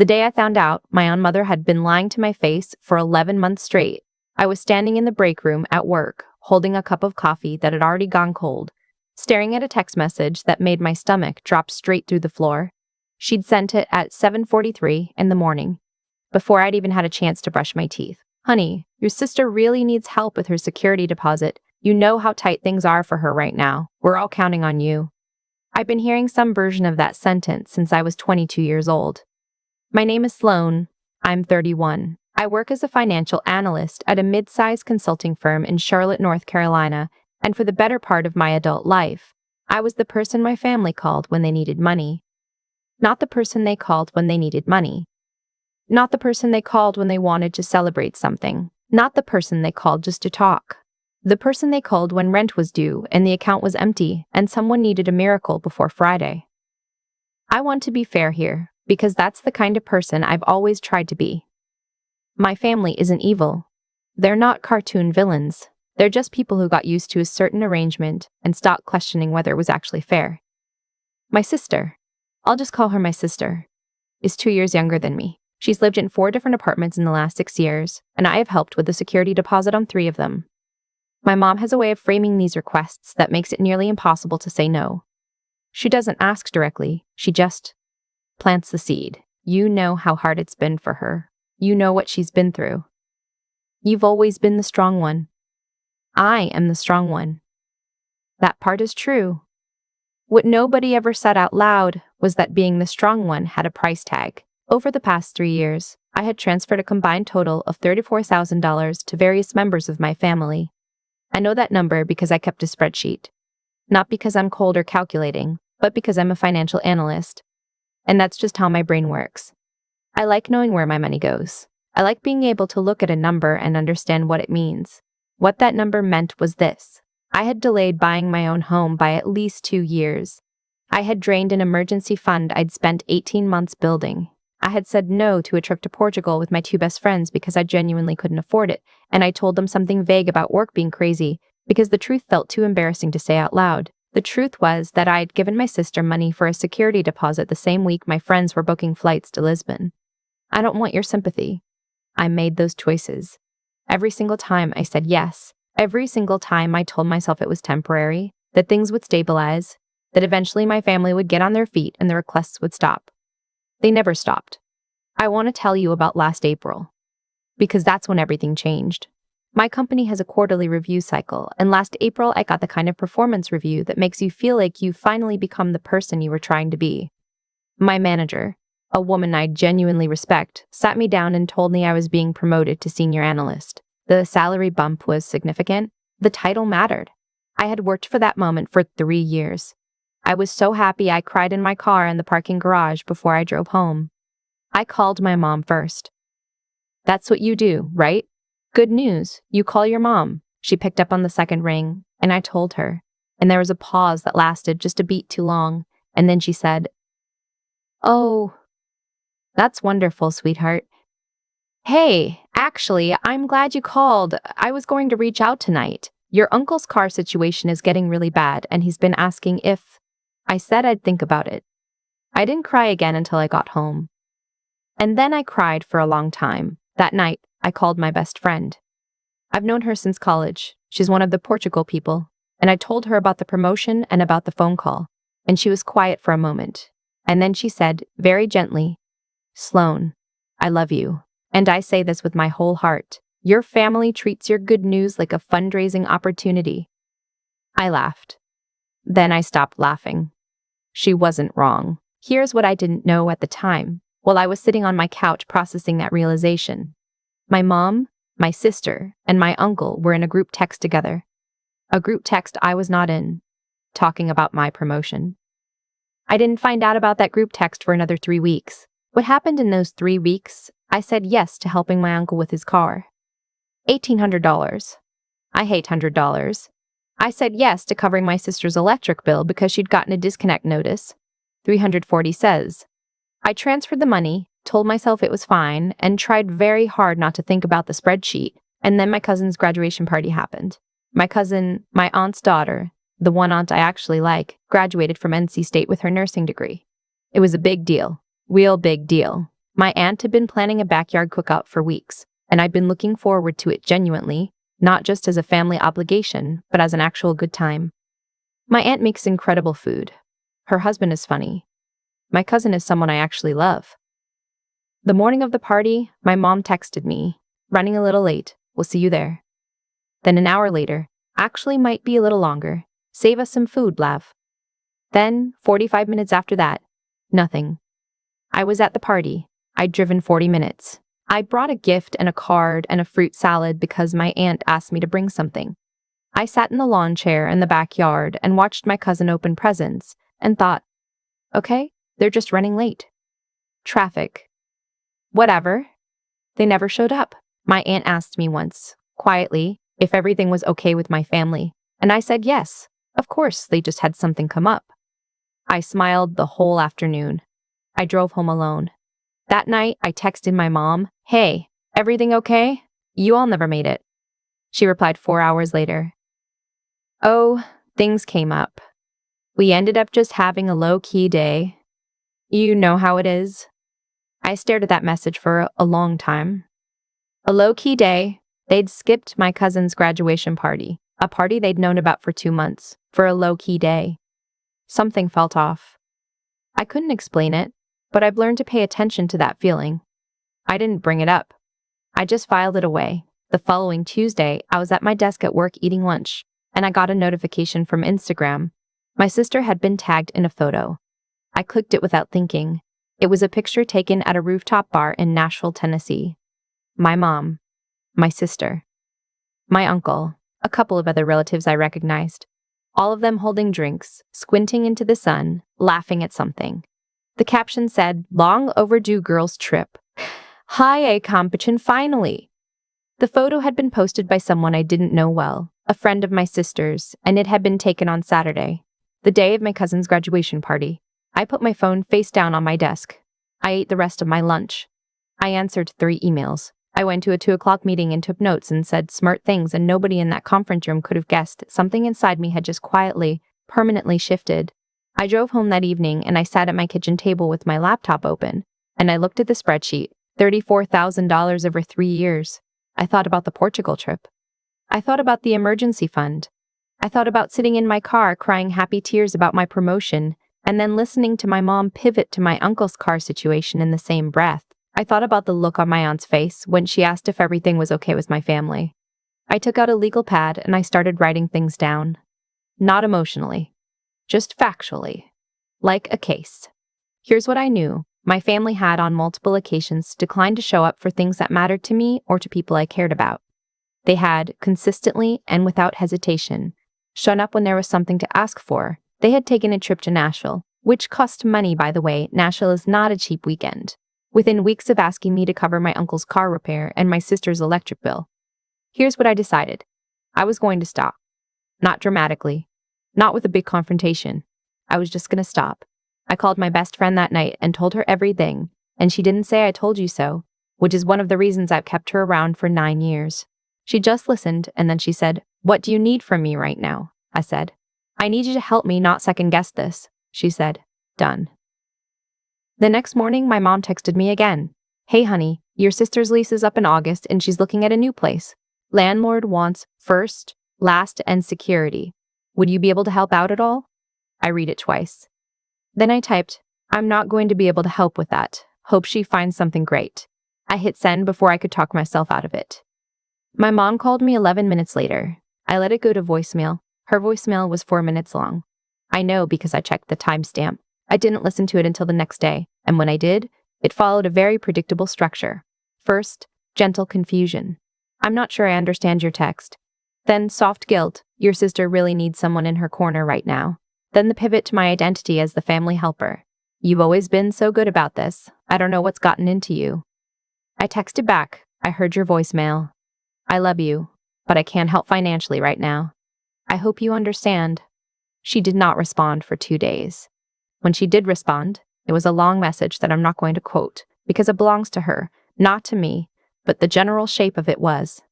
The day I found out my own mother had been lying to my face for 11 months straight, I was standing in the break room at work, holding a cup of coffee that had already gone cold, staring at a text message that made my stomach drop straight through the floor. She'd sent it at 7:43 in the morning, before I'd even had a chance to brush my teeth. Honey, your sister really needs help with her security deposit. You know how tight things are for her right now. We're all counting on you. I've been hearing some version of that sentence since I was 22 years old. My name is Sloan. I'm 31. I work as a financial analyst at a mid-sized consulting firm in Charlotte, North Carolina, and for the better part of my adult life, I was the person my family called when they needed money. Not the person they called when they needed money. Not the person they called when they wanted to celebrate something. Not the person they called just to talk. The person they called when rent was due and the account was empty and someone needed a miracle before Friday. I want to be fair here, because that's the kind of person I've always tried to be. My family isn't evil. They're not cartoon villains. They're just people who got used to a certain arrangement and stopped questioning whether it was actually fair. My sister, I'll just call her my sister, is 2 years younger than me. She's lived in 4 different apartments in the last 6 years, and I have helped with the security deposit on 3 of them. My mom has a way of framing these requests that makes it nearly impossible to say no. She doesn't ask directly, she just plants the seed. You know how hard it's been for her. You know what she's been through. You've always been the strong one. I am the strong one. That part is true. What nobody ever said out loud was that being the strong one had a price tag. Over the past 3 years, I had transferred a combined total of $34,000 to various members of my family. I know that number because I kept a spreadsheet. Not because I'm cold or calculating, but because I'm a financial analyst. And that's just how my brain works. I like knowing where my money goes. I like being able to look at a number and understand what it means. What that number meant was this. I had delayed buying my own home by at least 2 years. I had drained an emergency fund I'd spent 18 months building. I had said no to a trip to Portugal with my 2 best friends because I genuinely couldn't afford it, and I told them something vague about work being crazy because the truth felt too embarrassing to say out loud. The truth was that I had given my sister money for a security deposit the same week my friends were booking flights to Lisbon. I don't want your sympathy. I made those choices. Every single time I said yes. Every single time I told myself it was temporary, that things would stabilize, that eventually my family would get on their feet and the requests would stop. They never stopped. I want to tell you about last April, because that's when everything changed. My company has a quarterly review cycle, and last April I got the kind of performance review that makes you feel like you've finally become the person you were trying to be. My manager, a woman I genuinely respect, sat me down and told me I was being promoted to senior analyst. The salary bump was significant. The title mattered. I had worked for that moment for 3 years. I was so happy I cried in my car in the parking garage before I drove home. I called my mom first. That's what you do, right? Good news, you call your mom. She picked up on the second ring, and I told her. And there was a pause that lasted just a beat too long, and then she said, "Oh, that's wonderful, sweetheart. Hey, actually, I'm glad you called. I was going to reach out tonight. Your uncle's car situation is getting really bad, and he's been asking if..." I said I'd think about it. I didn't cry again until I got home. And then I cried for a long time. That night, I called my best friend. I've known her since college. She's one of the Portugal people. And I told her about the promotion and about the phone call. And she was quiet for a moment. And then she said, very gently, "Sloan, I love you. And I say this with my whole heart. Your family treats your good news like a fundraising opportunity." I laughed. Then I stopped laughing. She wasn't wrong. Here's what I didn't know at the time, while I was sitting on my couch processing that realization. My mom, my sister, and my uncle were in a group text together. A group text I was not in, talking about my promotion. I didn't find out about that group text for another 3 weeks. What happened in those 3 weeks? I said yes to helping my uncle with his car. $1,800. I hate $100. I said yes to covering my sister's electric bill because she'd gotten a disconnect notice. $340 says. I transferred the money, told myself it was fine, and tried very hard not to think about the spreadsheet. And then my cousin's graduation party happened. My cousin, my aunt's daughter, the one aunt I actually like, graduated from NC State with her nursing degree. It was a big deal. Real big deal. My aunt had been planning a backyard cookout for weeks, and I'd been looking forward to it genuinely, not just as a family obligation, but as an actual good time. My aunt makes incredible food. Her husband is funny. My cousin is someone I actually love. The morning of the party, my mom texted me, "Running a little late. We'll see you there." Then an hour later, "Actually might be a little longer. Save us some food, Blav." Then, 45 minutes after that, nothing. I was at the party. I'd driven 40 minutes. I brought a gift and a card and a fruit salad because my aunt asked me to bring something. I sat in the lawn chair in the backyard and watched my cousin open presents and thought, okay, they're just running late. Traffic. Whatever. They never showed up. My aunt asked me once, quietly, if everything was okay with my family, and I said yes. Of course, they just had something come up. I smiled the whole afternoon. I drove home alone. That night, I texted my mom, "Hey, everything okay? You all never made it." She replied 4 hours later. "Oh, things came up. We ended up just having a low-key day. You know how it is." I stared at that message for a long time. A low-key day. They'd skipped my cousin's graduation party, a party they'd known about for 2 months, for a low-key day. Something felt off. I couldn't explain it, but I've learned to pay attention to that feeling. I didn't bring it up. I just filed it away. The following Tuesday, I was at my desk at work eating lunch, and I got a notification from Instagram. My sister had been tagged in a photo. I clicked it without thinking. It was a picture taken at a rooftop bar in Nashville, Tennessee. My mom, my sister, my uncle, a couple of other relatives I recognized. All of them holding drinks, squinting into the sun, laughing at something. The caption said, "Long overdue girls trip. Hi, a competition finally." The photo had been posted by someone I didn't know well, a friend of my sister's, and it had been taken on Saturday, the day of my cousin's graduation party. I put my phone face down on my desk. I ate the rest of my lunch. I answered 3 emails. I went to a 2 o'clock meeting and took notes and said smart things, and nobody in that conference room could have guessed something inside me had just quietly, permanently shifted. I drove home that evening and I sat at my kitchen table with my laptop open, and I looked at the spreadsheet, $34,000 over 3 years. I thought about the Portugal trip. I thought about the emergency fund. I thought about sitting in my car crying happy tears about my promotion, and then listening to my mom pivot to my uncle's car situation in the same breath. I thought about the look on my aunt's face when she asked if everything was okay with my family. I took out a legal pad and I started writing things down. Not emotionally, just factually, like a case. Here's what I knew. My family had on multiple occasions declined to show up for things that mattered to me or to people I cared about. They had, consistently and without hesitation, shown up when there was something to ask for. They had taken a trip to Nashville, which cost money, by the way. Nashville is not a cheap weekend. Within weeks of asking me to cover my uncle's car repair and my sister's electric bill. Here's what I decided. I was going to stop. Not dramatically. Not with a big confrontation. I was just going to stop. I called my best friend that night and told her everything, and she didn't say I told you so, which is one of the reasons I've kept her around for 9 years. She just listened, and then she said, "What do you need from me right now?" I said. "I need you to help me not second-guess this." She said, "Done." The next morning, my mom texted me again. "Hey honey, your sister's lease is up in August and she's looking at a new place. Landlord wants first, last, and security. Would you be able to help out at all?" I read it twice. Then I typed, "I'm not going to be able to help with that. Hope she finds something great." I hit send before I could talk myself out of it. My mom called me 11 minutes later. I let it go to voicemail. Her voicemail was 4 minutes long. I know because I checked the timestamp. I didn't listen to it until the next day, and when I did, it followed a very predictable structure. First, gentle confusion. "I'm not sure I understand your text." Then soft guilt. "Your sister really needs someone in her corner right now." Then the pivot to my identity as the family helper. "You've always been so good about this. I don't know what's gotten into you." I texted back, "I heard your voicemail. I love you, but I can't help financially right now. I hope you understand." She did not respond for 2 days. When she did respond, it was a long message that I'm not going to quote, because it belongs to her, not to me, but the general shape of it was,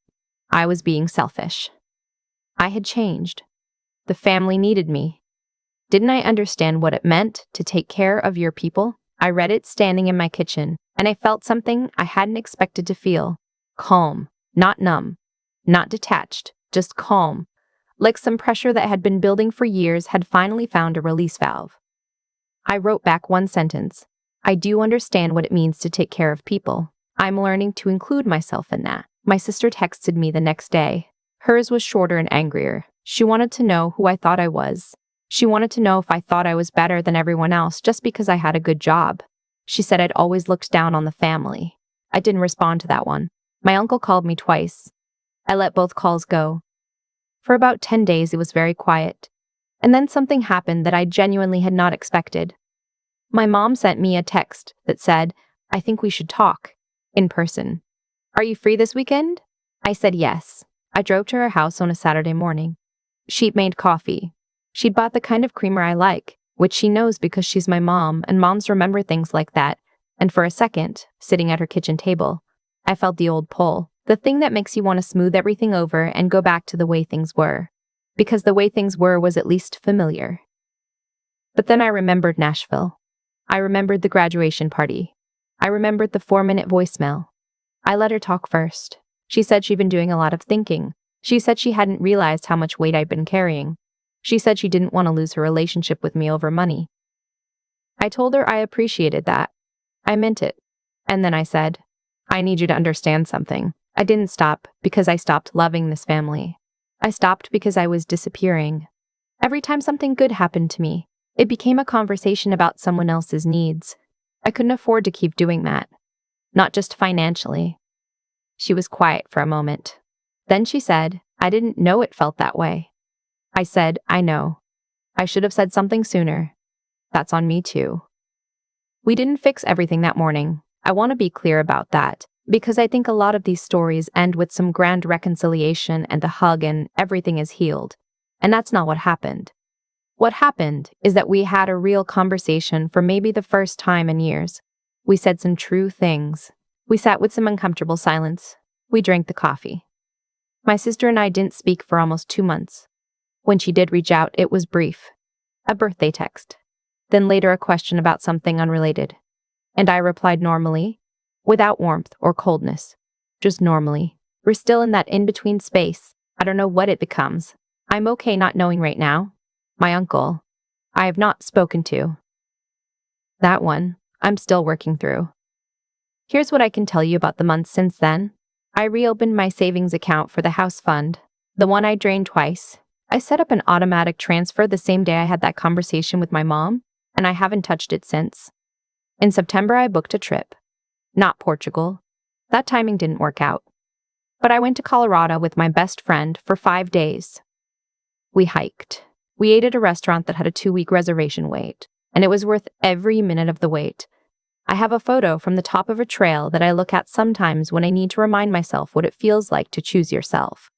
I was being selfish. I had changed. The family needed me. Didn't I understand what it meant to take care of your people? I read it standing in my kitchen, and I felt something I hadn't expected to feel. Calm, not numb, not detached, just calm, like some pressure that had been building for years had finally found a release valve. I wrote back one sentence. I do understand what it means to take care of people. I'm learning to include myself in that. My sister texted me the next day. Hers was shorter and angrier. She wanted to know who I thought I was. She wanted to know if I thought I was better than everyone else just because I had a good job. She said I'd always looked down on the family. I didn't respond to that one. My uncle called me twice. I let both calls go. For about 10 days, it was very quiet. And then something happened that I genuinely had not expected. My mom sent me a text that said, I think we should talk. In person. Are you free this weekend? I said yes. I drove to her house on a Saturday morning. She'd made coffee. She'd bought the kind of creamer I like, which she knows because she's my mom, and moms remember things like that. And for a second, sitting at her kitchen table, I felt the old pull, the thing that makes you want to smooth everything over and go back to the way things were. Because the way things were was at least familiar. But then I remembered Nashville. I remembered the graduation party. I remembered the 4-minute voicemail. I let her talk first. She said she'd been doing a lot of thinking. She said she hadn't realized how much weight I'd been carrying. She said she didn't want to lose her relationship with me over money. I told her I appreciated that. I meant it. And then I said, I need you to understand something. I didn't stop because I stopped loving this family. I stopped because I was disappearing. Every time something good happened to me, it became a conversation about someone else's needs. I couldn't afford to keep doing that. Not just financially. She was quiet for a moment. Then she said, I didn't know it felt that way. I said, I know. I should have said something sooner. That's on me too. We didn't fix everything that morning. I want to be clear about that, because I think a lot of these stories end with some grand reconciliation and a hug and everything is healed. And that's not what happened. What happened is that we had a real conversation for maybe the first time in years. We said some true things. We sat with some uncomfortable silence. We drank the coffee. My sister and I didn't speak for almost 2 months. When she did reach out, it was brief. A birthday text. Then later a question about something unrelated. And I replied normally, without warmth or coldness. Just normally. We're still in that in-between space. I don't know what it becomes. I'm okay not knowing right now. My uncle, I have not spoken to. That one, I'm still working through. Here's what I can tell you about the months since then. I reopened my savings account for the house fund, the one I drained twice. I set up an automatic transfer the same day I had that conversation with my mom, and I haven't touched it since. In September, I booked a trip. Not Portugal. That timing didn't work out. But I went to Colorado with my best friend for 5 days. We hiked. We ate at a restaurant that had a 2-week reservation wait, and it was worth every minute of the wait. I have a photo from the top of a trail that I look at sometimes when I need to remind myself what it feels like to choose yourself.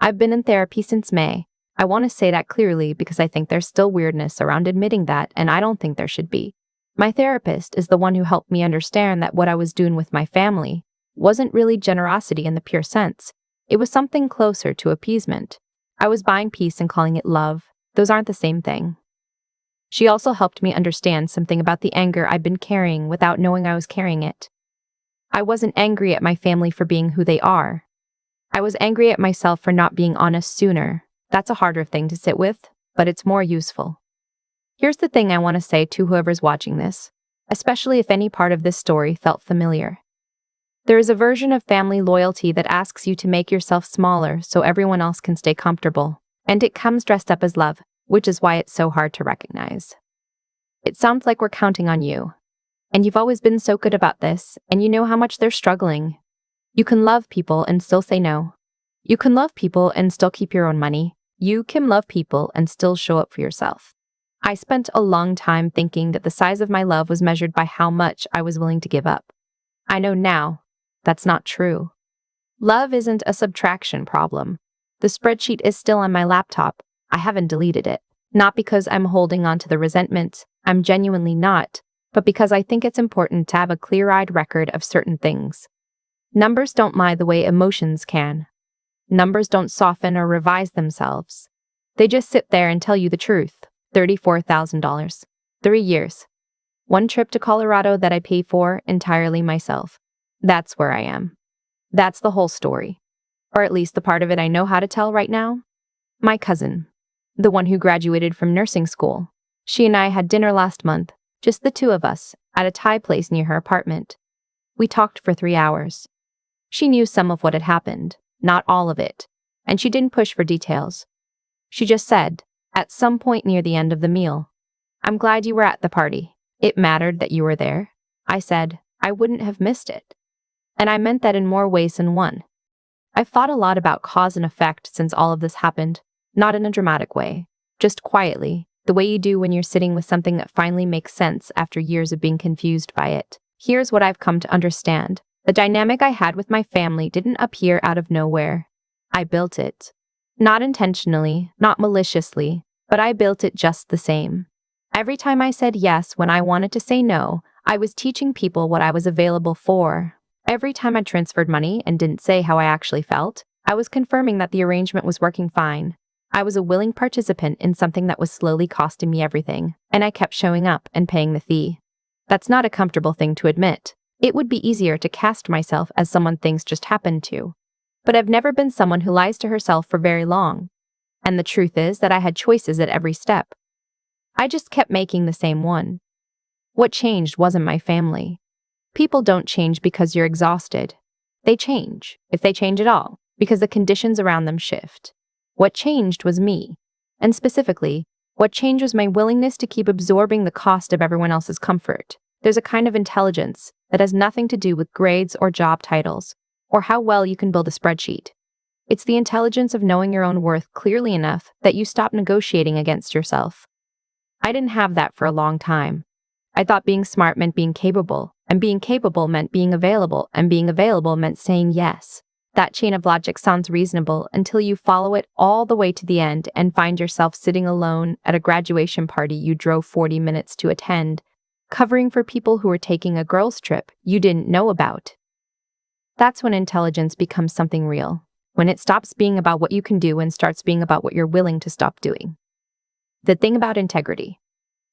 I've been in therapy since May. I want to say that clearly because I think there's still weirdness around admitting that, and I don't think there should be. My therapist is the one who helped me understand that what I was doing with my family wasn't really generosity in the pure sense. It was something closer to appeasement. I was buying peace and calling it love. Those aren't the same thing. She also helped me understand something about the anger I'd been carrying without knowing I was carrying it. I wasn't angry at my family for being who they are. I was angry at myself for not being honest sooner. That's a harder thing to sit with, but it's more useful. Here's the thing I want to say to whoever's watching this, especially if any part of this story felt familiar. There is a version of family loyalty that asks you to make yourself smaller so everyone else can stay comfortable, and it comes dressed up as love, which is why it's so hard to recognize. It sounds like we're counting on you. And you've always been so good about this, and you know how much they're struggling. You can love people and still say no. You can love people and still keep your own money. You can love people and still show up for yourself. I spent a long time thinking that the size of my love was measured by how much I was willing to give up. I know now that's not true. Love isn't a subtraction problem. The spreadsheet is still on my laptop. I haven't deleted it. Not because I'm holding on to the resentment. I'm genuinely not. But because I think it's important to have a clear-eyed record of certain things. Numbers don't lie the way emotions can. Numbers don't soften or revise themselves. They just sit there and tell you the truth. $34,000. 3 years. One trip to Colorado that I pay for entirely myself. That's where I am. That's the whole story. Or at least the part of it I know how to tell right now. My cousin, the one who graduated from nursing school. She and I had dinner last month, just the two of us, at a Thai place near her apartment. We talked for 3 hours. She knew some of what had happened, not all of it, and she didn't push for details. She just said, at some point near the end of the meal, "I'm glad you were at the party. It mattered that you were there." I said, "I wouldn't have missed it." And I meant that in more ways than one. I've thought a lot about cause and effect since all of this happened, not in a dramatic way, just quietly, the way you do when you're sitting with something that finally makes sense after years of being confused by it. Here's what I've come to understand. The dynamic I had with my family didn't appear out of nowhere. I built it. Not intentionally, not maliciously, but I built it just the same. Every time I said yes when I wanted to say no, I was teaching people what I was available for. Every time I transferred money and didn't say how I actually felt, I was confirming that the arrangement was working fine. I was a willing participant in something that was slowly costing me everything, and I kept showing up and paying the fee. That's not a comfortable thing to admit. It would be easier to cast myself as someone things just happened to. But I've never been someone who lies to herself for very long. And the truth is that I had choices at every step. I just kept making the same one. What changed wasn't my family. People don't change because you're exhausted. They change, if they change at all, because the conditions around them shift. What changed was me. And specifically, what changed was my willingness to keep absorbing the cost of everyone else's comfort. There's a kind of intelligence that has nothing to do with grades or job titles, or how well you can build a spreadsheet. It's the intelligence of knowing your own worth clearly enough that you stop negotiating against yourself. I didn't have that for a long time. I thought being smart meant being capable, and being capable meant being available, and being available meant saying yes. That chain of logic sounds reasonable until you follow it all the way to the end and find yourself sitting alone at a graduation party you drove 40 minutes to attend, covering for people who were taking a girls' trip you didn't know about. That's when intelligence becomes something real, when it stops being about what you can do and starts being about what you're willing to stop doing. The thing about integrity,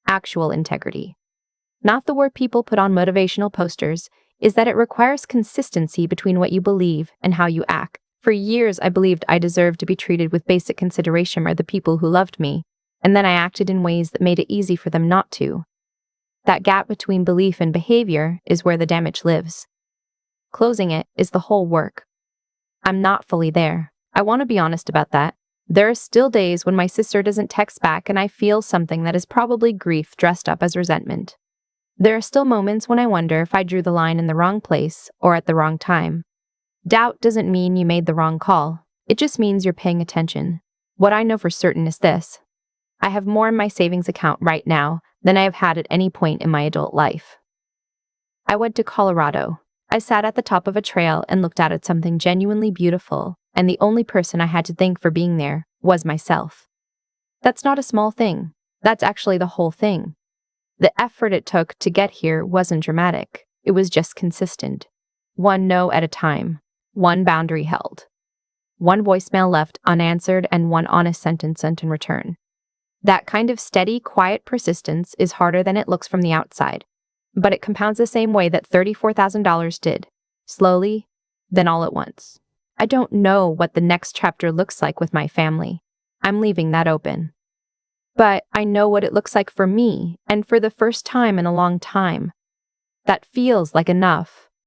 actual integrity, not the word people put on motivational posters, is that it requires consistency between what you believe and how you act. For years, I believed I deserved to be treated with basic consideration by the people who loved me, and then I acted in ways that made it easy for them not to. That gap between belief and behavior is where the damage lives. Closing it is the whole work. I'm not fully there. I want to be honest about that. There are still days when my sister doesn't text back and I feel something that is probably grief dressed up as resentment. There are still moments when I wonder if I drew the line in the wrong place or at the wrong time. Doubt doesn't mean you made the wrong call. It just means you're paying attention. What I know for certain is this. I have more in my savings account right now than I have had at any point in my adult life. I went to Colorado. I sat at the top of a trail and looked out at something genuinely beautiful, and the only person I had to thank for being there was myself. That's not a small thing. That's actually the whole thing. The effort it took to get here wasn't dramatic. It was just consistent. One no at a time. One boundary held. One voicemail left unanswered and one honest sentence sent in return. That kind of steady, quiet persistence is harder than it looks from the outside, but it compounds the same way that $34,000 did. Slowly, then all at once. I don't know what the next chapter looks like with my family. I'm leaving that open. But I know what it looks like for me, and for the first time in a long time. That feels like enough.